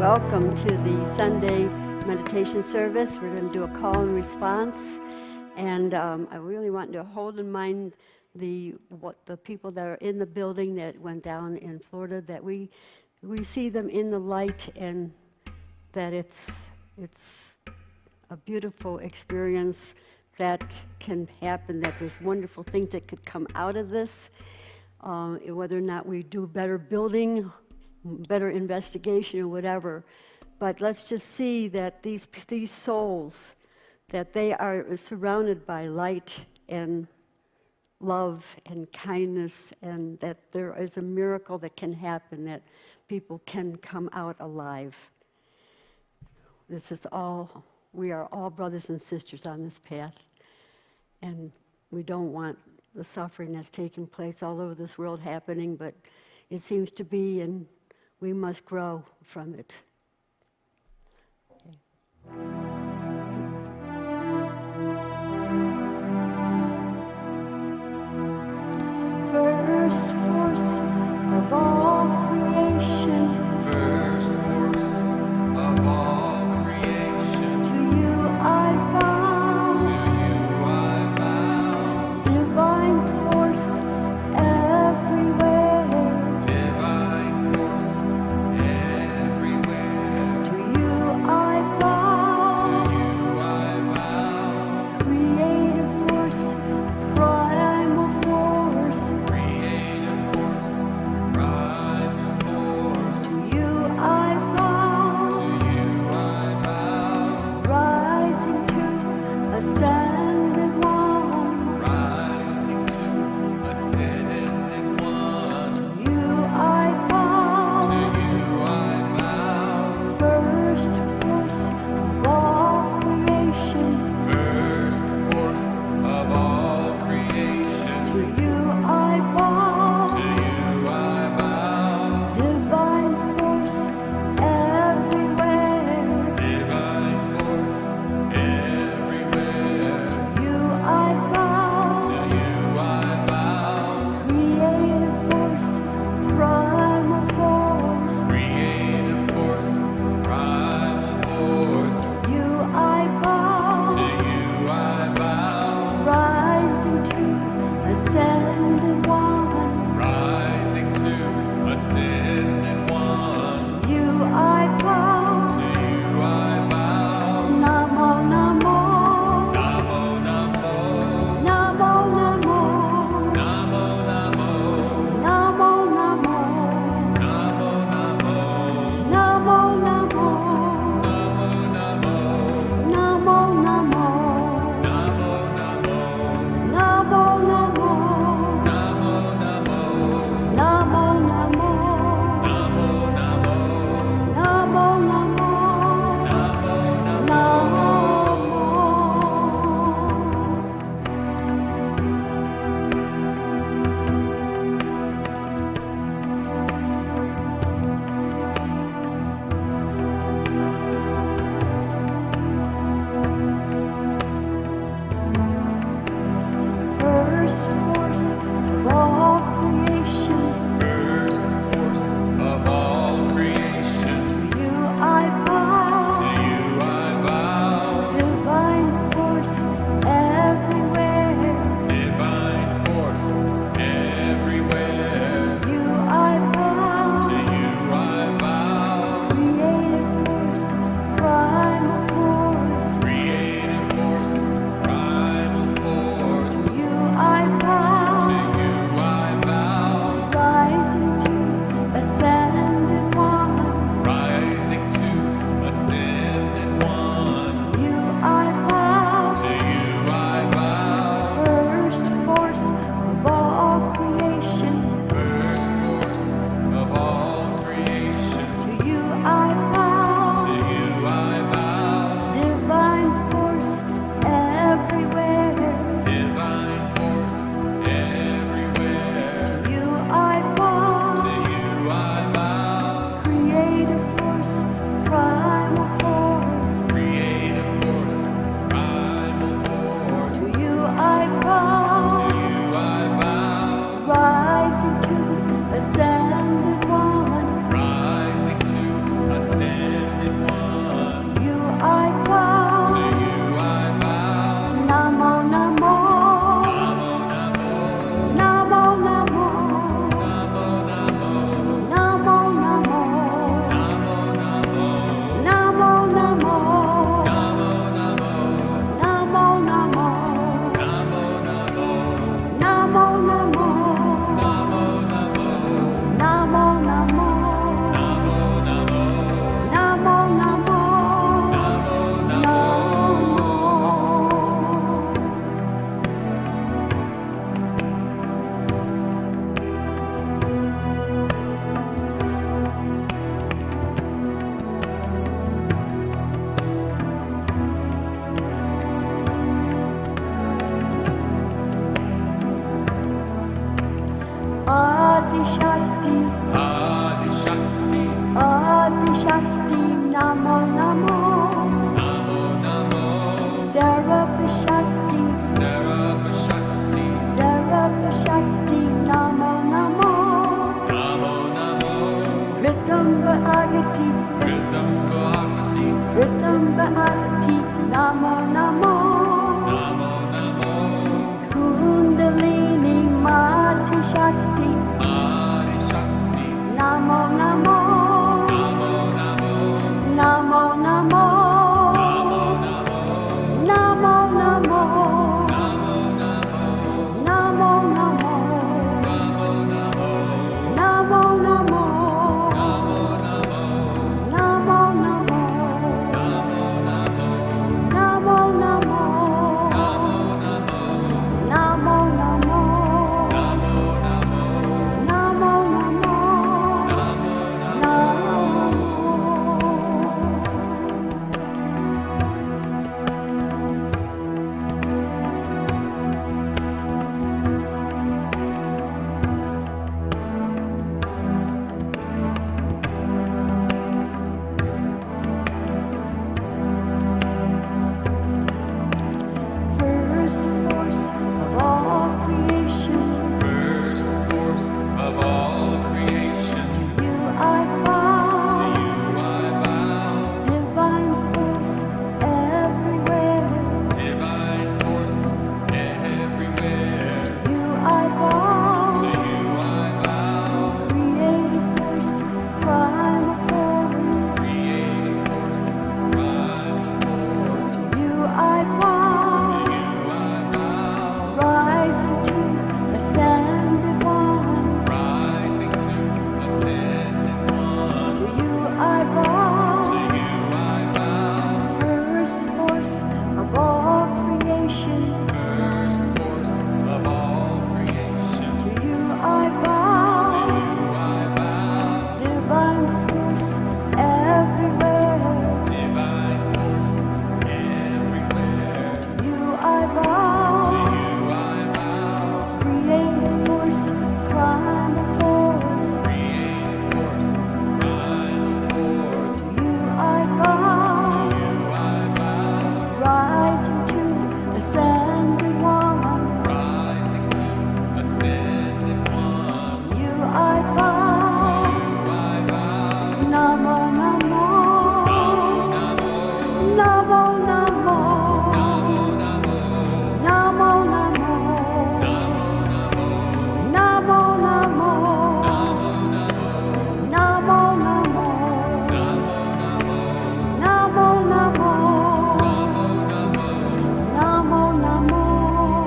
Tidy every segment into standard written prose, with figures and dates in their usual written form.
welcome to the Sunday meditation service. We're going to do a call and response, and I really want to hold in mind the people that are in the building that went down in Florida, that we see them in the light, and that it's a beautiful experience that can happen, that there's wonderful things that could come out of this, whether or not we do better building, better investigation or whatever. But let's just see that these souls, that they are surrounded by light and love and kindness, and that there is a miracle that can happen, that people can come out alive. This is all, we are all brothers and sisters on this path, and we don't want the suffering that's taking place all over this world happening, but it seems to be, and we must grow from it. First force of all creation. First force of all creation. To you I bow. To you I bow. Divine force everywhere. Divine force everywhere. To you I bow. To you I bow. Ritamba agati, Ridamba Agati, ritamba agati, namo namo. Namo Namo, Kundalini Mati Shakti, Adi Shakti, namo namo. Namo Namo, Namo namo. Namo Namo, Namo namo. Namo Namo, Namo namo. Namo Namo Namo, namo. Namo Namo, Namo namo. Namo Namo, Namo namo. Namo Namo Namo, namo. Namo Namo, Namo namo. Namo Namo. Namo. First force of all creation, First force of all creation, you I to bow. you I bow. Divine force everywhere, Divine force everywhere, you I to bow. you I bow. Creative force, primal force, Creative force, primal force, you I to bow. you I bow. Rising to ascended one, Rising to ascended one, to you I to bow. you I bow. First force of all creation, First force of all creation, to you I to bow. you I bow. Divine force everywhere, Divine force everywhere, you I to bow. you I bow. Creative force, primal force, Creative force, primal force, to you I to bow. you I bow. Rising to ascended one, Rising to ascended one, you I to bow. you I bow. Namo namo. Namo Namo Namo, namo. Namo Namo, Namo namo. Namo Namo, Namo namo. Namo Namo Namo, namo. Namo Namo Namo, namo. Namo Namo Namo, namo. Namo Namo,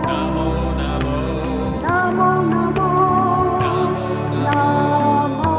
Namo namo. Namo Namo. Namo.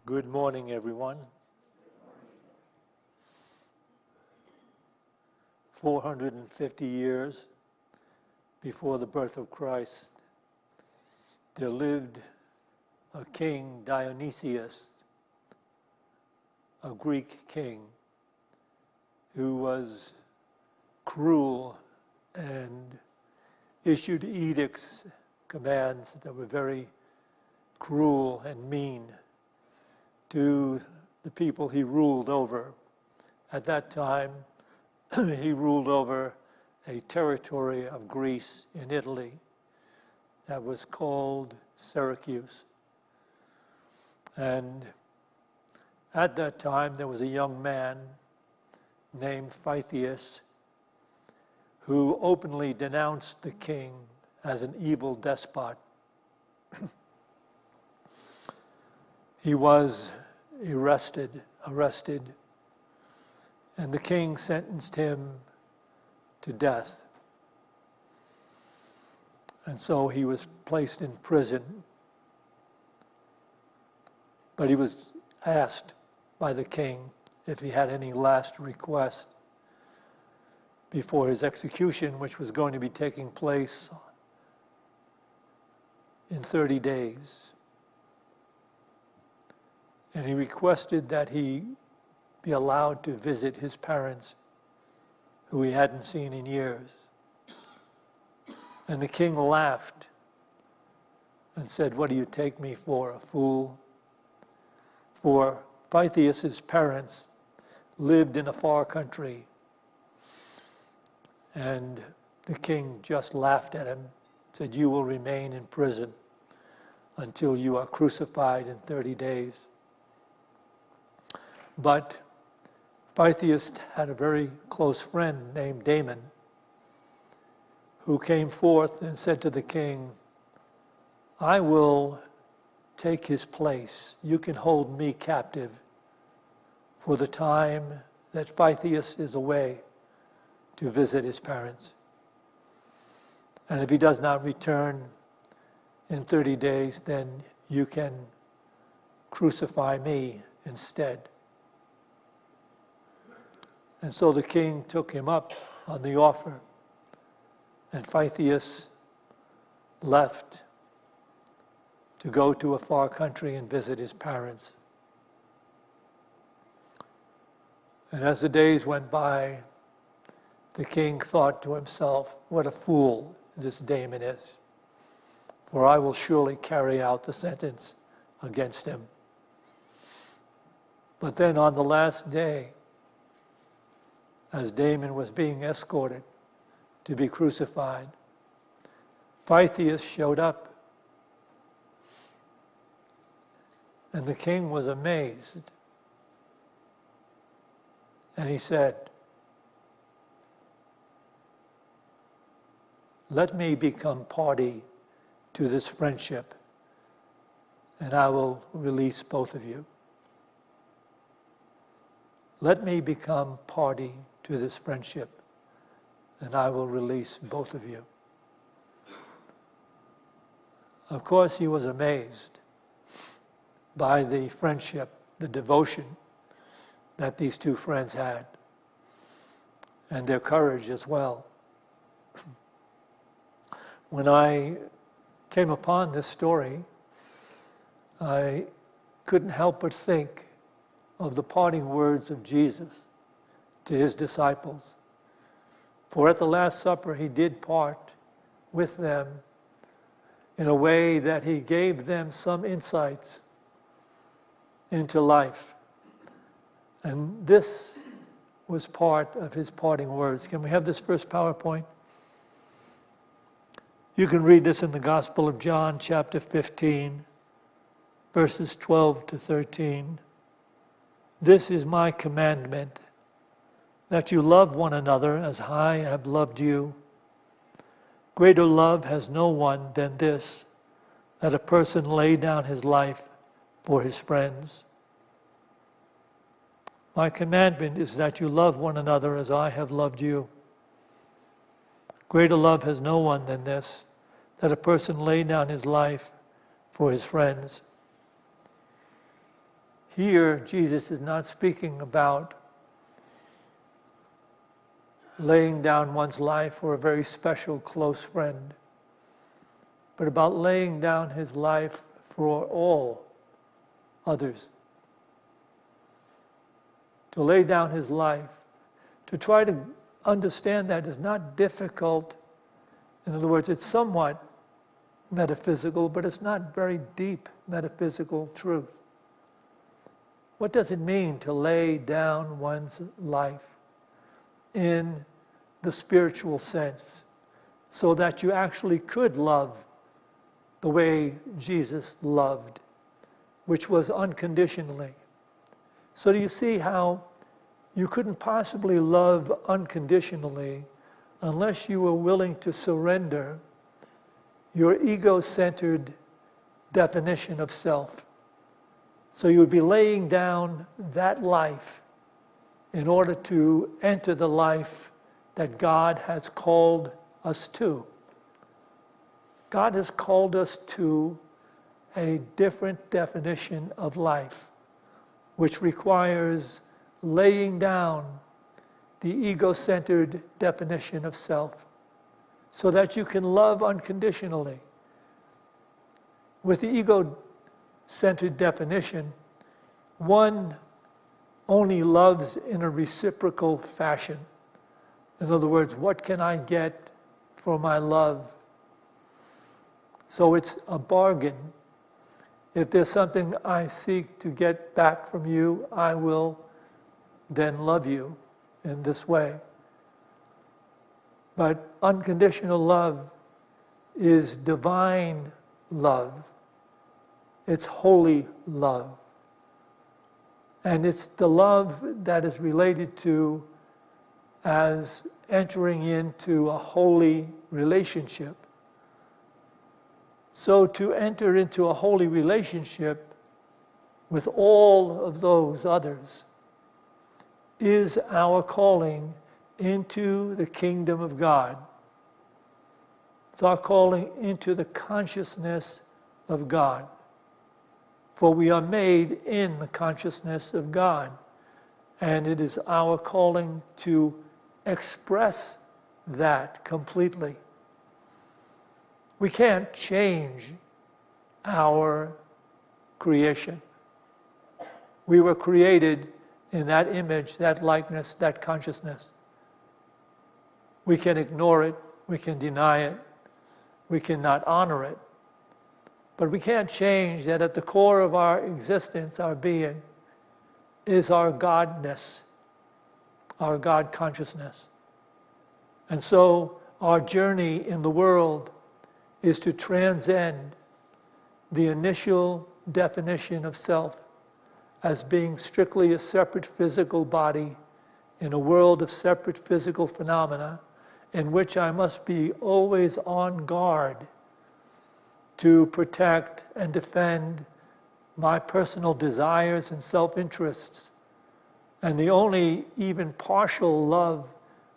Good morning, everyone. 450 years before the birth of Christ, there lived a king, Dionysius, a Greek king, who was cruel and issued edicts, commands that were very cruel and mean to the people he ruled over. At that time, he ruled over a territory of Greece in Italy that was called Syracuse. And at that time, there was a young man named Pythias who openly denounced the king as an evil despot. He was arrested, and the king sentenced him to death. And so he was placed in prison. But he was asked by the king if he had any last request before his execution, which was going to be taking place in 30 days. And he requested that he be allowed to visit his parents, who he hadn't seen in years. And the king laughed and said, "What do you take me for, a fool?" For Pythias' parents lived in a far country. And the king just laughed at him, said, "You will remain in prison until you are crucified in 30 days. But Pythias had a very close friend named Damon, who came forth and said to the king, "I will take his place. You can hold me captive for the time that Pythias is away to visit his parents. And if he does not return in 30 days, then you can crucify me instead." And so the king took him up on the offer, and Pythias left to go to a far country and visit his parents. And as the days went by, the king thought to himself, "What a fool this Damon is, for I will surely carry out the sentence against him." But then on the last day, as Damon was being escorted to be crucified, Pythias showed up. And the king was amazed. And he said, "Let me become party to this friendship, and I will release both of you." Let me become party to this friendship, and I will release both of you. Of course, he was amazed by the friendship, the devotion that these two friends had, and their courage as well. When I came upon this story, I couldn't help but think of the parting words of Jesus to his disciples. For at the Last Supper, he did part with them in a way that he gave them some insights into life. And this was part of his parting words. Can we have this first PowerPoint? You can read this in the Gospel of John, chapter 15, verses 12 to 13. "This is my commandment, that you love one another as I have loved you. Greater love has no one than this, that a person lay down his life for his friends. My commandment is that you love one another as I have loved you. Greater love has no one than this, that a person lay down his life for his friends." Here, Jesus is not speaking about laying down one's life for a very special close friend, but about laying down his life for all others. To lay down his life, to try to understand that is not difficult. In other words, it's somewhat metaphysical, but it's not very deep metaphysical truth. What does it mean to lay down one's life in the spiritual sense, so that you actually could love the way Jesus loved, which was unconditionally? So do you see how you couldn't possibly love unconditionally unless you were willing to surrender your ego-centered definition of self? So you would be laying down that life in order to enter the life that God has called us to. God has called us to a different definition of life, which requires laying down the ego-centered definition of self so that you can love unconditionally. With the ego-centered definition, one only loves in a reciprocal fashion. In other words, what can I get for my love? So it's a bargain. If there's something I seek to get back from you, I will then love you in this way. But unconditional love is divine love. It's holy love. And it's the love that is related to as entering into a holy relationship. So to enter into a holy relationship with all of those others is our calling into the kingdom of God. It's our calling into the consciousness of God. For we are made in the consciousness of God. And it is our calling to express that completely. We can't change our creation. We were created in that image, that likeness, that consciousness. We can ignore it, we can deny it, we cannot honor it. But we can't change that at the core of our existence, our being, is our Godness, our God consciousness. And so our journey in the world is to transcend the initial definition of self as being strictly a separate physical body in a world of separate physical phenomena in which I must be always on guard to protect and defend my personal desires and self-interests. And the only even partial love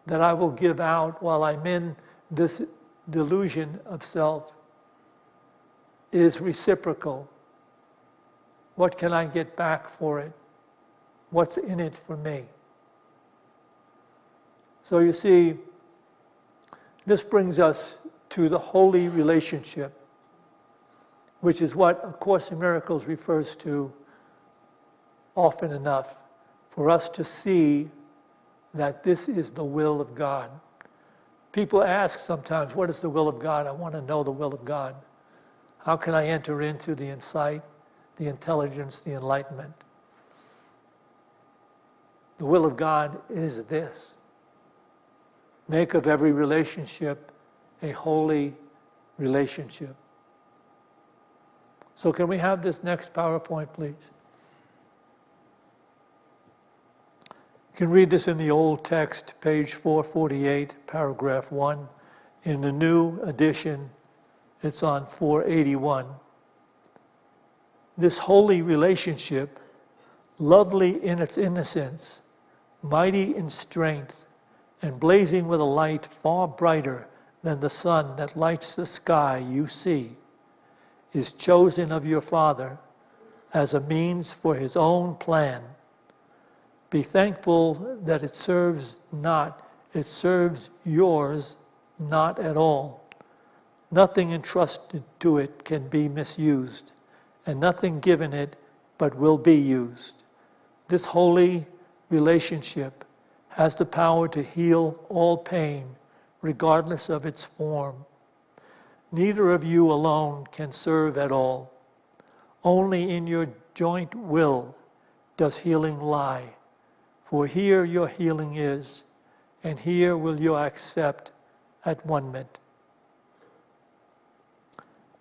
that I will give out while I'm in this delusion of self is reciprocal. What can I get back for it? What's in it for me? So you see, this brings us to the holy relationship, which is what A Course in Miracles refers to often enough for us to see that this is the will of God. People ask sometimes, what is the will of God? I want to know the will of God. How can I enter into the insight, the intelligence, the enlightenment? The will of God is this. Make of every relationship a holy relationship. So can we have this next PowerPoint, please? You can read this in the old text, page 448, paragraph 1. In the new edition, it's on 481. This holy relationship, lovely in its innocence, mighty in strength, and blazing with a light far brighter than the sun that lights the sky you see, is chosen of your Father as a means for his own plan. Be thankful that it serves yours not at all. Nothing entrusted to it can be misused, and nothing given it but will be used. This holy relationship has the power to heal all pain, regardless of its form. Neither of you alone can serve at all. Only in your joint will does healing lie. For here your healing is, and here will you accept at one ment.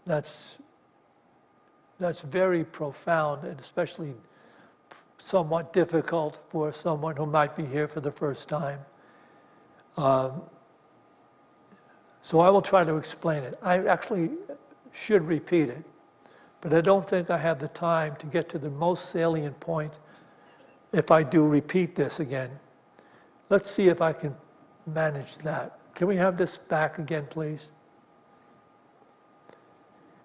That's very profound, and especially somewhat difficult for someone who might be here for the first time. So I will try to explain it. I actually should repeat it, but I don't think I have the time to get to the most salient point if I do repeat this again. Let's see if I can manage that. Can we have this back again, please?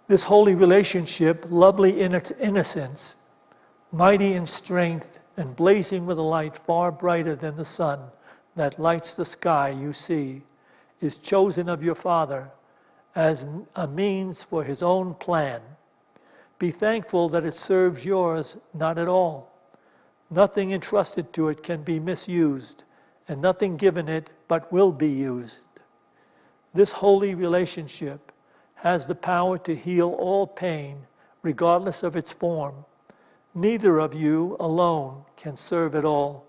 This holy relationship, lovely in its innocence, mighty in strength, and blazing with a light far brighter than the sun that lights the sky you see, is chosen of your Father as a means for his own plan. Be thankful that it serves yours not at all. Nothing entrusted to it can be misused, and nothing given it but will be used. This holy relationship has the power to heal all pain, regardless of its form. Neither of you alone can serve it all.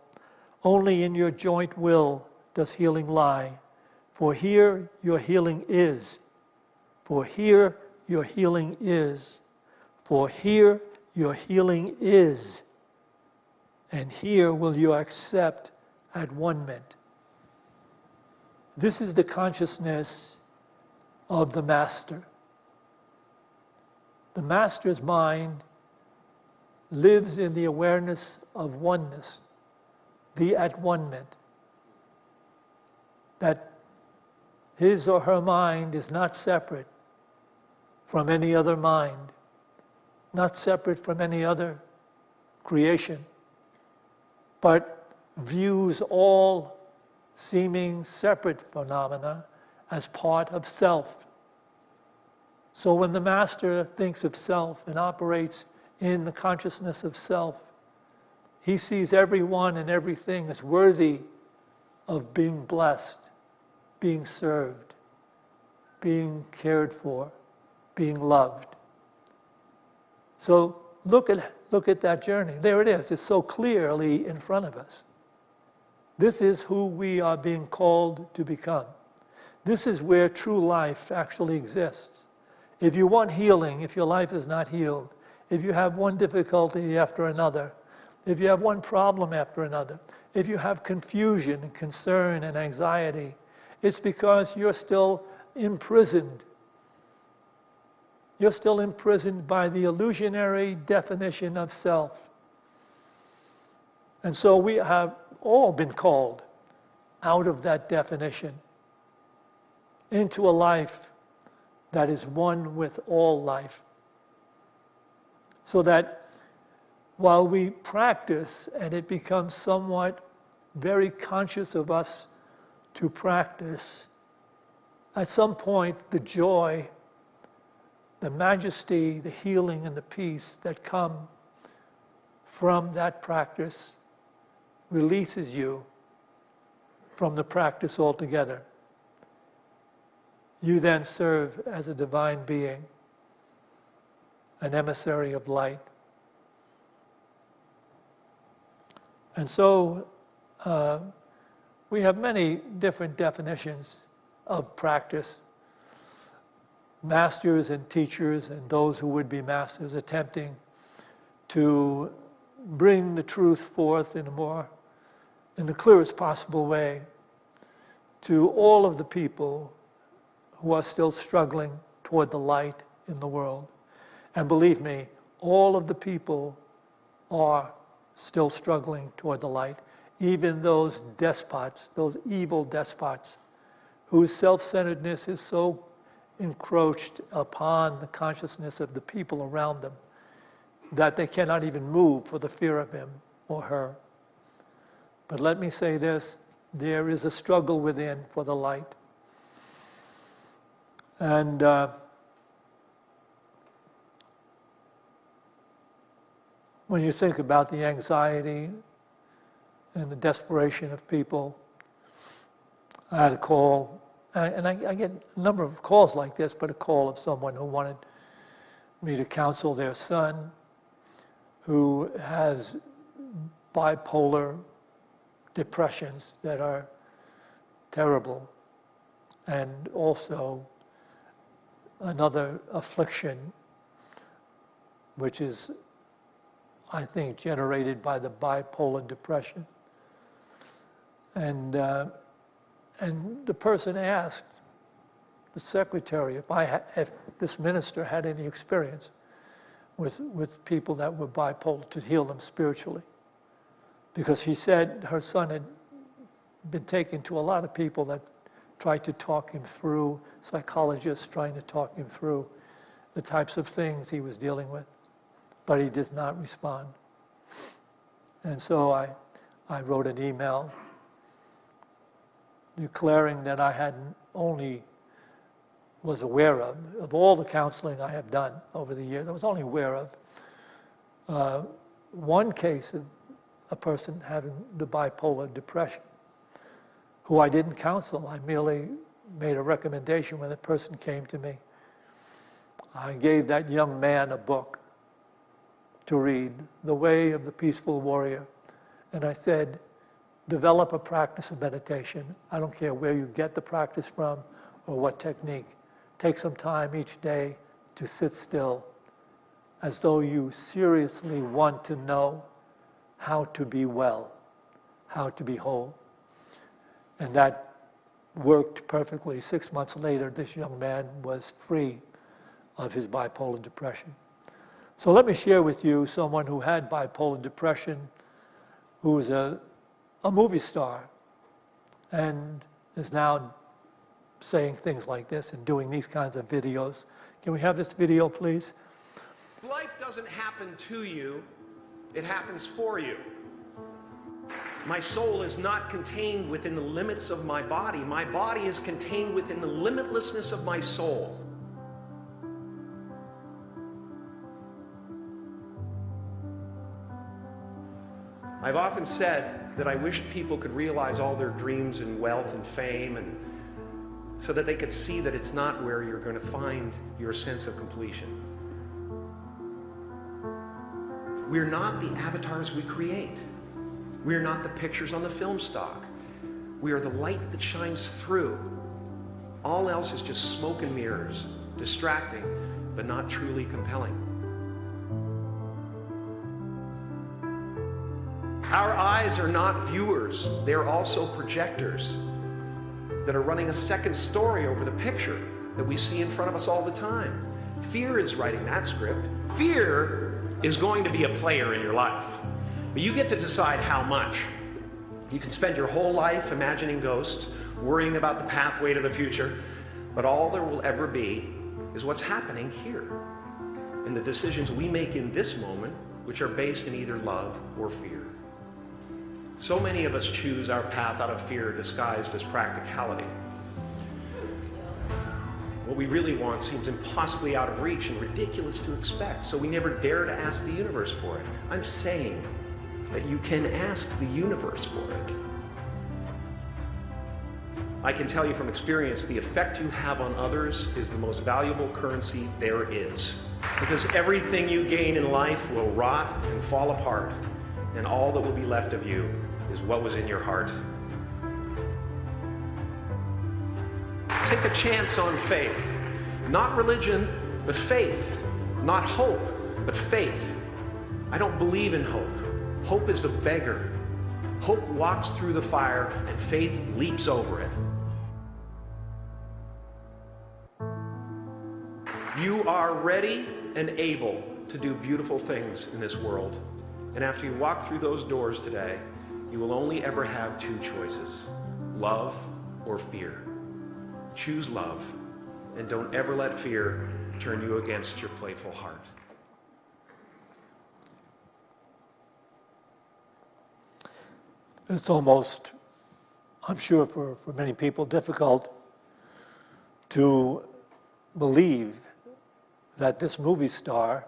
Only in your joint will does healing lie. For here your healing is. For here your healing is. For here your healing is. And here will you accept at one mint. This is the consciousness of the Master. The Master's mind lives in the awareness of oneness, the at one mint. That his or her mind is not separate from any other mind, not separate from any other creation, but views all seeming separate phenomena as part of self. So when the Master thinks of self and operates in the consciousness of self, he sees everyone and everything as worthy of being blessed, being served, being cared for, being loved. So look at that journey. There it is. It's so clearly in front of us. This is who we are being called to become. This is where true life actually exists. If you want healing, if your life is not healed, if you have one difficulty after another, if you have one problem after another, if you have confusion and concern and anxiety, it's because you're still imprisoned. You're still imprisoned by the illusionary definition of self. And so we have all been called out of that definition into a life that is one with all life. So that while we practice and it becomes somewhat very conscious of us to practice, at some point the joy, the majesty, the healing, and the peace that come from that practice releases you from the practice altogether. You then serve as a divine being, an emissary of light. And so we have many different definitions of practice. Masters and teachers and those who would be masters attempting to bring the truth forth in the clearest possible way to all of the people who are still struggling toward the light in the world. And believe me, all of the people are still struggling toward the light, even those despots, those evil despots, whose self-centeredness is so encroached upon the consciousness of the people around them that they cannot even move for the fear of him or her. But let me say this, there is a struggle within for the light. And when you think about the anxiety and the desperation of people, I had a call, and I get a number of calls like this, but a call of someone who wanted me to counsel their son who has bipolar depressions that are terrible, and also another affliction which is, I think, generated by the bipolar depression. And the person asked the secretary if this minister had any experience with people that were bipolar to heal them spiritually. because she said her son had been taken to a lot of people that tried to talk him through, psychologists trying to talk him through the types of things he was dealing with, but he did not respond. And so I wrote an email declaring that I hadn't only was aware of all the counseling I have done over the years, I was only aware of one case of a person having the bipolar depression, who I didn't counsel. I merely made a recommendation when the person came to me. I gave that young man a book to read, The Way of the Peaceful Warrior. And I said, develop a practice of meditation. I don't care where you get the practice from or what technique. Take some time each day to sit still, as though you seriously want to know how to be well, how to be whole. And that worked perfectly. 6 months later, this young man was free of his bipolar depression. So let me share with you someone who had bipolar depression, who was a movie star and is now saying things like this and doing these kinds of videos. Can we have this video, please? Life doesn't happen to you, it happens for you. My soul is not contained within the limits of my body. My body is contained within the limitlessness of my soul. I've often said that I wish people could realize all their dreams and wealth and fame, and so that they could see that it's not where you're going to find your sense of completion. We're not the avatars we create. We're not the pictures on the film stock. We are the light that shines through. All else is just smoke and mirrors, distracting, but not truly compelling. Our eyes are not viewers, they're also projectors that are running a second story over the picture that we see in front of us all the time. Fear is writing that script. Fear is going to be a player in your life, but you get to decide how much. You can spend your whole life imagining ghosts, worrying about the pathway to the future, but all there will ever be is what's happening here, and the decisions we make in this moment, which are based in either love or fear. So many of us choose our path out of fear disguised as practicality. What we really want seems impossibly out of reach and ridiculous to expect, so we never dare to ask the universe for it. I'm saying that you can ask the universe for it. I can tell you from experience, the effect you have on others is the most valuable currency there is. Because everything you gain in life will rot and fall apart, and all that will be left of you is what was in your heart. Take a chance on faith. Not religion, but faith. Not hope, but faith. I don't believe in hope. Hope is a beggar. Hope walks through the fire, and faith leaps over it. You are ready and able to do beautiful things in this world. And after you walk through those doors today, you will only ever have two choices: love or fear. Choose love, and don't ever let fear turn you against your playful heart. It's almost, I'm sure for many people, difficult to believe that this movie star,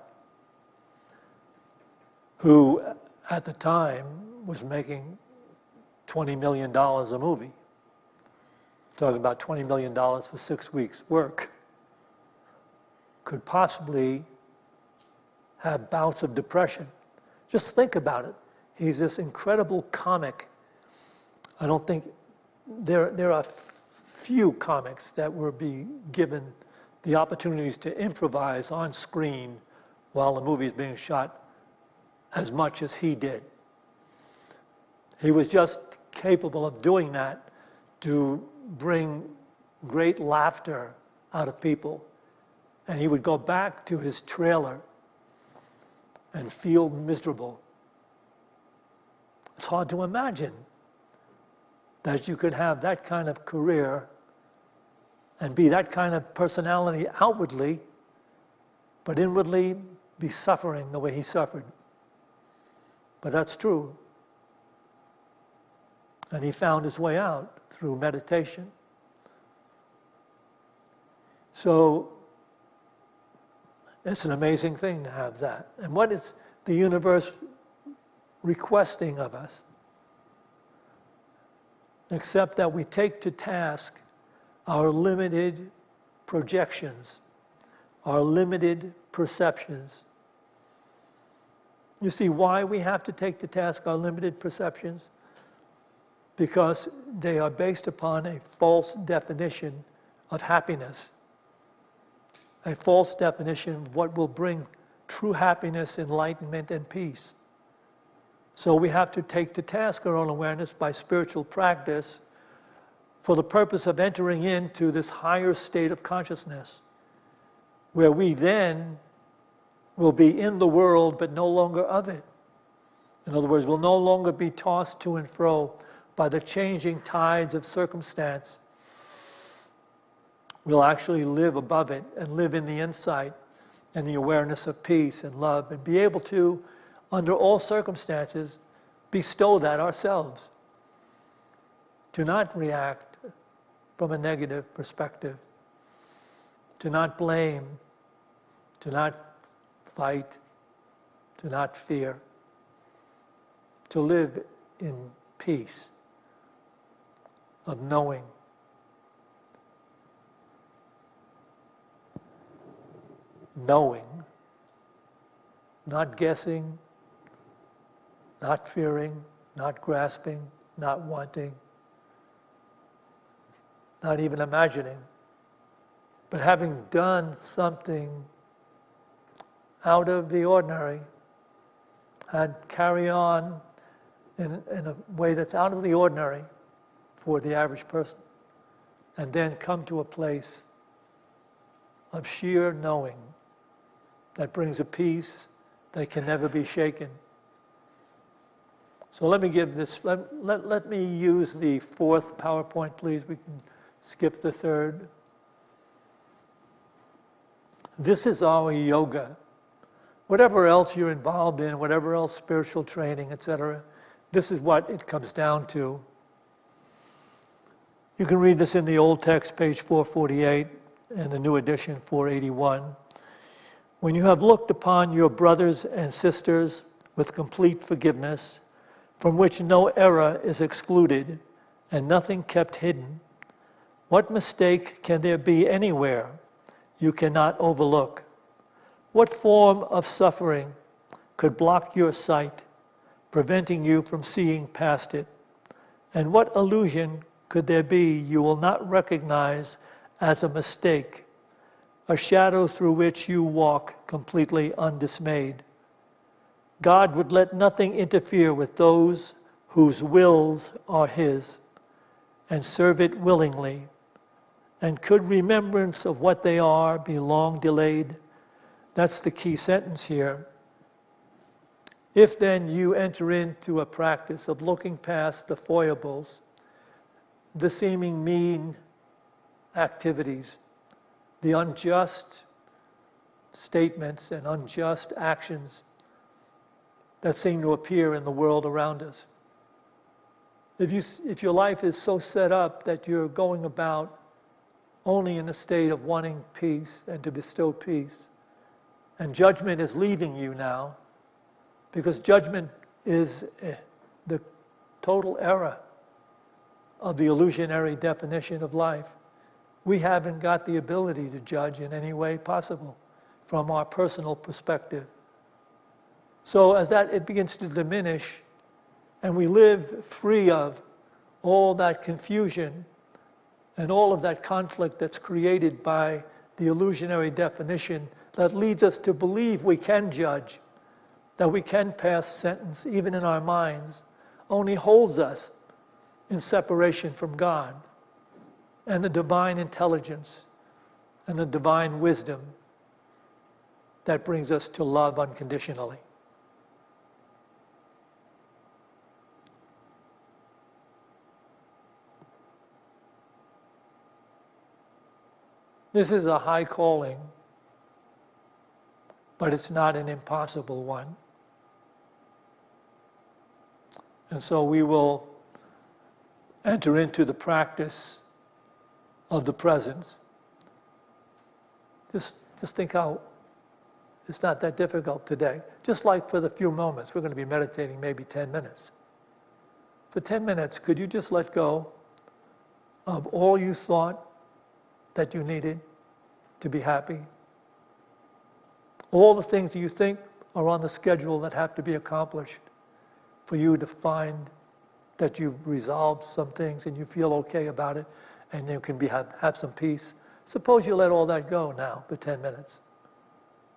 who at the time was making $20 million a movie, talking about $20 million for 6 weeks' work, could possibly have bouts of depression. Just think about it. He's this incredible comic. I don't think there are few comics that will be given the opportunities to improvise on screen while the movie is being shot as much as he did. He was just capable of doing that to bring great laughter out of people. And he would go back to his trailer and feel miserable. It's hard to imagine that you could have that kind of career and be that kind of personality outwardly, but inwardly be suffering the way he suffered. But that's true. And he found his way out through meditation. So it's an amazing thing to have that. And what is the universe requesting of us? Except that we take to task our limited projections, our limited perceptions. You see why we have to take to task our limited perceptions? Because they are based upon a false definition of happiness, a false definition of what will bring true happiness, enlightenment, and peace. So we have to take to task our own awareness by spiritual practice for the purpose of entering into this higher state of consciousness, where we then will be in the world but no longer of it. In other words, we'll no longer be tossed to and fro by the changing tides of circumstance. We'll actually live above it and live in the insight and the awareness of peace and love, and be able to, under all circumstances, bestow that ourselves. To not react from a negative perspective, to not blame, to not fight, to not fear, to live in peace of knowing. Knowing, not guessing, not fearing, not grasping, not wanting, not even imagining, but having done something out of the ordinary, and carry on in a way that's out of the ordinary for the average person, and then come to a place of sheer knowing that brings a peace that can never be shaken. So let me give this, let me use the fourth PowerPoint, please. We can skip the third. This is our yoga. Whatever else you're involved in, whatever else spiritual training, etc., this is what it comes down to. You can read this in the old text, page 448, and the new edition, 481. When you have looked upon your brothers and sisters with complete forgiveness, from which no error is excluded and nothing kept hidden, what mistake can there be anywhere you cannot overlook? What form of suffering could block your sight, preventing you from seeing past it? And what illusion could there be you will not recognize as a mistake, a shadow through which you walk completely undismayed? God would let nothing interfere with those whose wills are His, and serve it willingly. And could remembrance of what they are be long delayed? That's the key sentence here. If then you enter into a practice of looking past the foibles, the seeming mean activities, the unjust statements and unjust actions that seem to appear in the world around us. If your life is so set up that you're going about only in a state of wanting peace and to bestow peace, and judgment is leaving you now, because judgment is the total error of the illusionary definition of life. We haven't got the ability to judge in any way possible from our personal perspective. So as that it begins to diminish, and we live free of all that confusion and all of that conflict that's created by the illusionary definition that leads us to believe we can judge, that we can pass sentence even in our minds, only holds us in separation from God and the divine intelligence and the divine wisdom that brings us to love unconditionally. This is a high calling, but it's not an impossible one. And so we will enter into the practice of the presence. Just think how it's not that difficult today. Just like for the few moments, we're going to be meditating maybe 10 minutes. For 10 minutes, could you just let go of all you thought that you needed to be happy? All the things that you think are on the schedule that have to be accomplished for you to find that you've resolved some things and you feel okay about it and you can have some peace. Suppose you let all that go now for 10 minutes.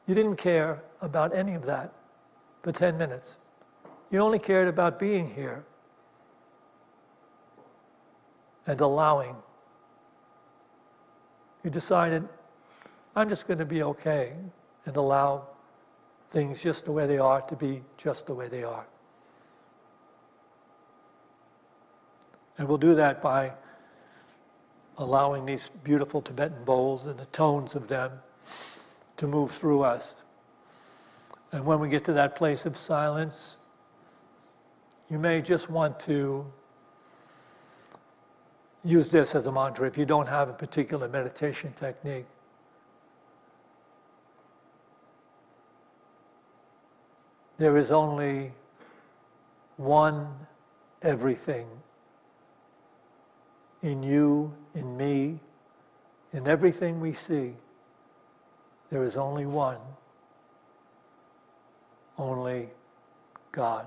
You didn't care about any of that for 10 minutes. You only cared about being here and allowing. You decided, I'm just going to be okay and allow things just the way they are to be just the way they are. And we'll do that by allowing these beautiful Tibetan bowls and the tones of them to move through us. And when we get to that place of silence, you may just want to use this as a mantra if you don't have a particular meditation technique. There is only one everything in you, in me, in everything we see. There is only one, only God.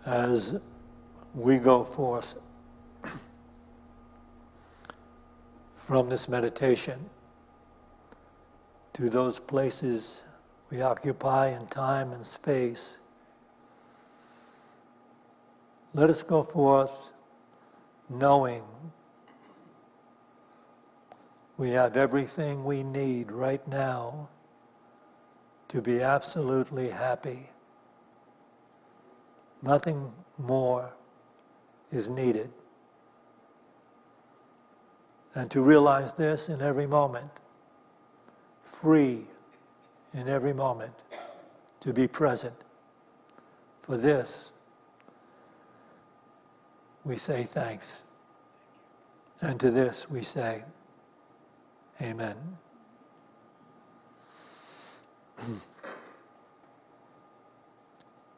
as we go forth from this meditation to those places we occupy in time and space. Let us go forth knowing we have everything we need right now to be absolutely happy. Nothing more is needed. And to realize this in every moment, free in every moment, to be present. For this, we say thanks. And to this we say, Amen.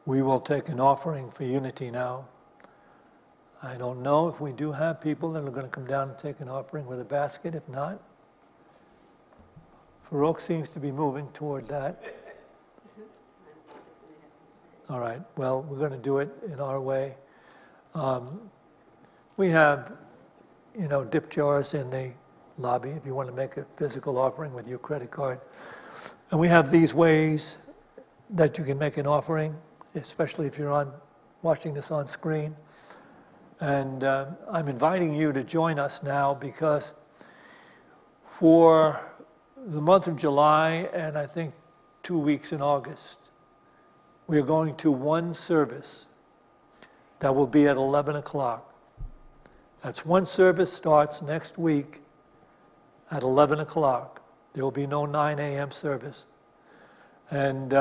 We will take an offering for unity now. I don't know if we do have people that are going to come down and take an offering with a basket. If not, Farouk seems to be moving toward that. All right, well, we're going to do it in our way. We have, dip jars in the lobby if you want to make a physical offering with your credit card. And we have these ways that you can make an offering, especially if you're watching this on screen. And I'm inviting you to join us now because for the month of July and I think 2 weeks in August, we are going to one service that will be at 11 o'clock. That's one service, starts next week at 11 o'clock. There will be no 9 a.m. service. And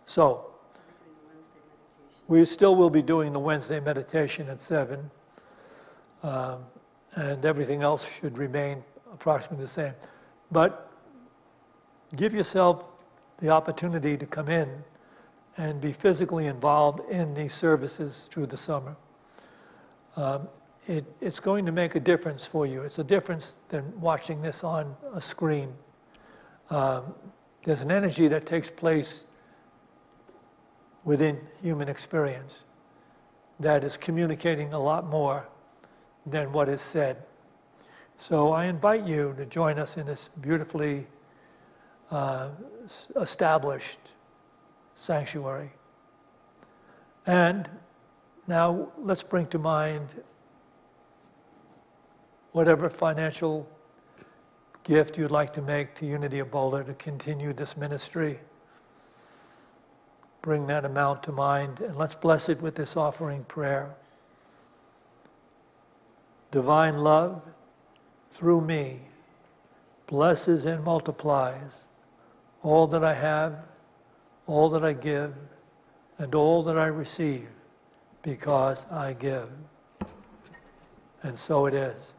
so, we still will be doing the Wednesday meditation at 7. And everything else should remain approximately the same. But give yourself the opportunity to come in and be physically involved in these services through the summer. It's going to make a difference for you. It's a difference than watching this on a screen. There's an energy that takes place within human experience that is communicating a lot more than what is said. So I invite you to join us in this beautifully established sanctuary. And now let's bring to mind whatever financial gift you'd like to make to Unity of Boulder to continue this ministry. Bring that amount to mind and let's bless it with this offering prayer. Divine love, through me, blesses and multiplies all that I have, all that I give, and all that I receive, because I give. And so it is.